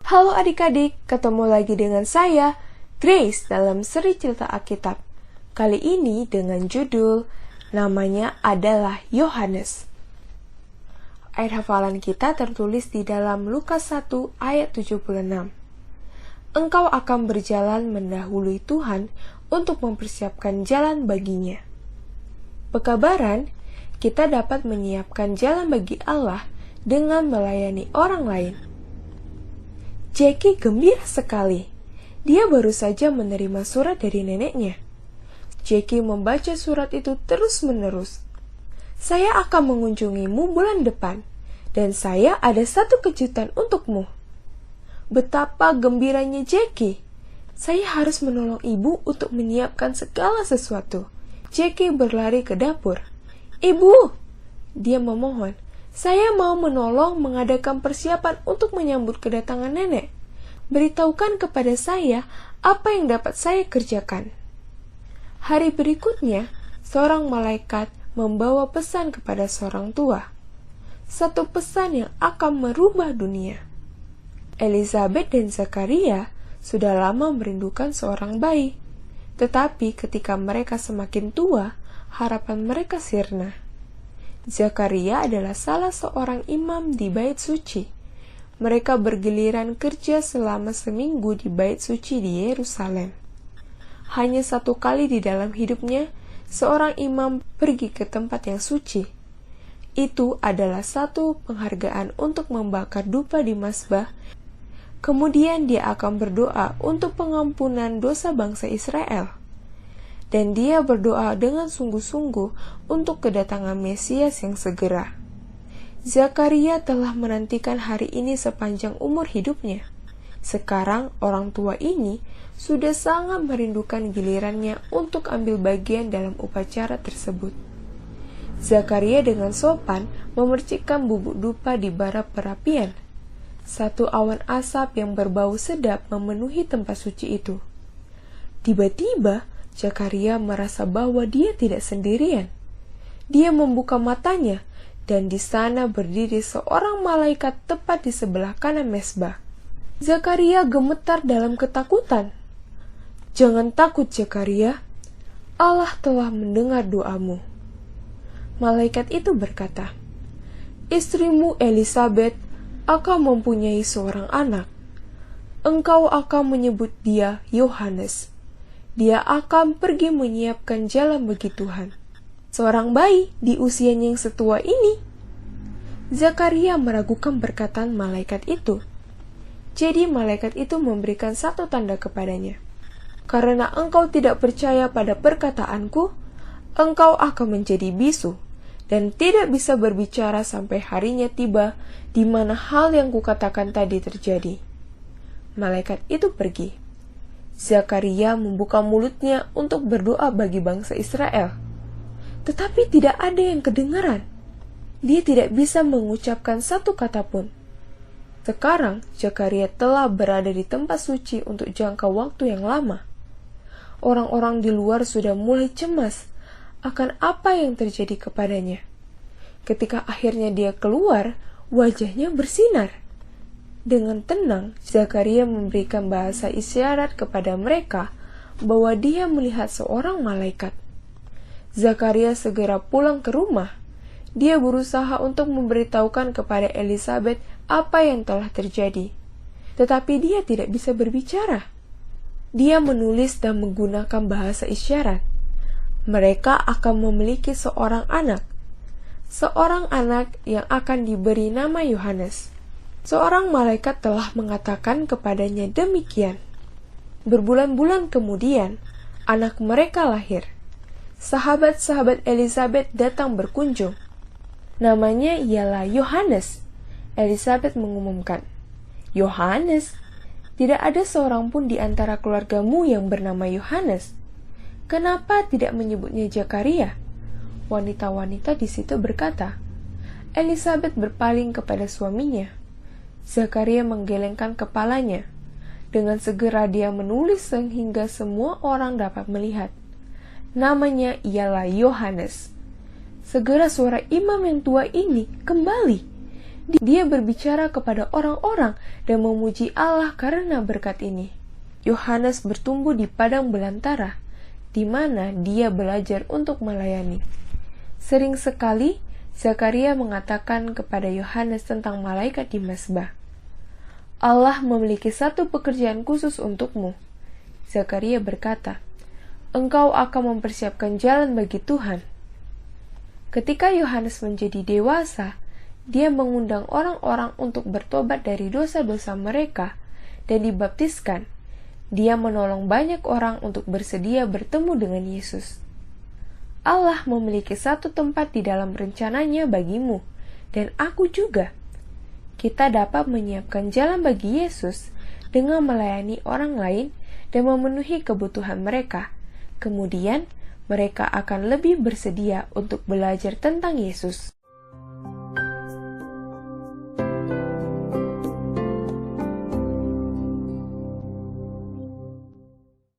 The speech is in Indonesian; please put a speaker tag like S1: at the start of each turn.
S1: Halo adik-adik, ketemu lagi dengan saya, Grace, dalam seri cerita Alkitab. Kali ini dengan judul, namanya adalah Yohanes. Ayat hafalan kita tertulis di dalam Lukas 1 ayat 76. Engkau akan berjalan mendahului Tuhan untuk mempersiapkan jalan baginya. Pekabaran, kita dapat menyiapkan jalan bagi Allah dengan melayani orang lain. Jackie gembira sekali. Dia baru saja menerima surat dari neneknya. Jackie membaca surat itu terus-menerus. Saya akan mengunjungimu bulan depan, dan saya ada satu kejutan untukmu. Betapa gembiranya Jackie. Saya harus menolong ibu untuk menyiapkan segala sesuatu. Jackie berlari ke dapur. Ibu, dia memohon. Saya mau menolong mengadakan persiapan untuk menyambut kedatangan nenek. Beritahukan kepada saya apa yang dapat saya kerjakan. Hari berikutnya, seorang malaikat membawa pesan kepada seorang tua. Satu pesan yang akan merubah dunia. Elizabeth dan Zakaria sudah lama merindukan seorang bayi. Tetapi ketika mereka semakin tua, harapan mereka sirna. Zakaria adalah salah seorang imam di bait suci. Mereka bergiliran kerja selama seminggu di bait suci di Yerusalem. Hanya satu kali di dalam hidupnya, seorang imam pergi ke tempat yang suci. Itu adalah satu penghargaan untuk membakar dupa di mazbah. Kemudian dia akan berdoa untuk pengampunan dosa bangsa Israel. Dan dia berdoa dengan sungguh-sungguh untuk kedatangan Mesias yang segera. Zakaria telah menantikan hari ini sepanjang umur hidupnya. Sekarang orang tua ini sudah sangat merindukan gilirannya untuk ambil bagian dalam upacara tersebut. Zakaria dengan sopan memercikkan bubuk dupa di bara perapian. Satu awan asap yang berbau sedap memenuhi tempat suci itu. Tiba-tiba, Zakaria merasa bahwa dia tidak sendirian. Dia membuka matanya, dan di sana berdiri seorang malaikat tepat di sebelah kanan mezbah. Zakaria gemetar dalam ketakutan. Jangan takut, Zakaria. Allah telah mendengar doamu. Malaikat itu berkata, istrimu Elizabeth akan mempunyai seorang anak. Engkau akan menyebut dia Yohanes. Dia akan pergi menyiapkan jalan bagi Tuhan. Seorang bayi di usianya yang setua ini. Zakaria meragukan perkataan malaikat itu. Jadi malaikat itu memberikan satu tanda kepadanya. Karena engkau tidak percaya pada perkataanku, engkau akan menjadi bisu dan tidak bisa berbicara sampai harinya tiba di mana hal yang kukatakan tadi terjadi. Malaikat itu pergi. Zakaria membuka mulutnya untuk berdoa bagi bangsa Israel. Tetapi tidak ada yang kedengaran. Dia tidak bisa mengucapkan satu kata pun. Sekarang, Zakaria telah berada di tempat suci untuk jangka waktu yang lama. Orang-orang di luar sudah mulai cemas akan apa yang terjadi kepadanya. Ketika akhirnya dia keluar, wajahnya bersinar. Dengan tenang, Zakaria memberikan bahasa isyarat kepada mereka bahwa dia melihat seorang malaikat. Zakaria segera pulang ke rumah. Dia berusaha untuk memberitahukan kepada Elizabeth apa yang telah terjadi. Tetapi dia tidak bisa berbicara. Dia menulis dan menggunakan bahasa isyarat. Mereka akan memiliki seorang anak. Seorang anak yang akan diberi nama Yohanes. Seorang malaikat telah mengatakan kepadanya demikian. Berbulan-bulan kemudian, anak mereka lahir. Sahabat-sahabat Elizabeth datang berkunjung. Namanya ialah Yohanes. Elizabeth mengumumkan, Yohanes? Tidak ada seorang pun di antara keluargamu yang bernama Yohanes. Kenapa tidak menyebutnya Zakaria? Wanita-wanita di situ berkata. Elizabeth berpaling kepada suaminya. Zakaria menggelengkan kepalanya. Dengan segera dia menulis sehingga semua orang dapat melihat. Namanya ialah Yohanes. Segera suara imam yang tua ini kembali. Dia berbicara kepada orang-orang dan memuji Allah karena berkat ini. Yohanes bertumbuh di padang belantara, di mana dia belajar untuk melayani. Sering sekali, Zakaria mengatakan kepada Yohanes tentang malaikat di mezbah. Allah memiliki satu pekerjaan khusus untukmu. Zakaria berkata, engkau akan mempersiapkan jalan bagi Tuhan. Ketika Yohanes menjadi dewasa, dia mengundang orang-orang untuk bertobat dari dosa-dosa mereka dan dibaptiskan. Dia menolong banyak orang untuk bersedia bertemu dengan Yesus. Allah memiliki satu tempat di dalam rencananya bagimu, dan aku juga. Kita dapat menyiapkan jalan bagi Yesus dengan melayani orang lain dan memenuhi kebutuhan mereka. Kemudian, mereka akan lebih bersedia untuk belajar tentang Yesus.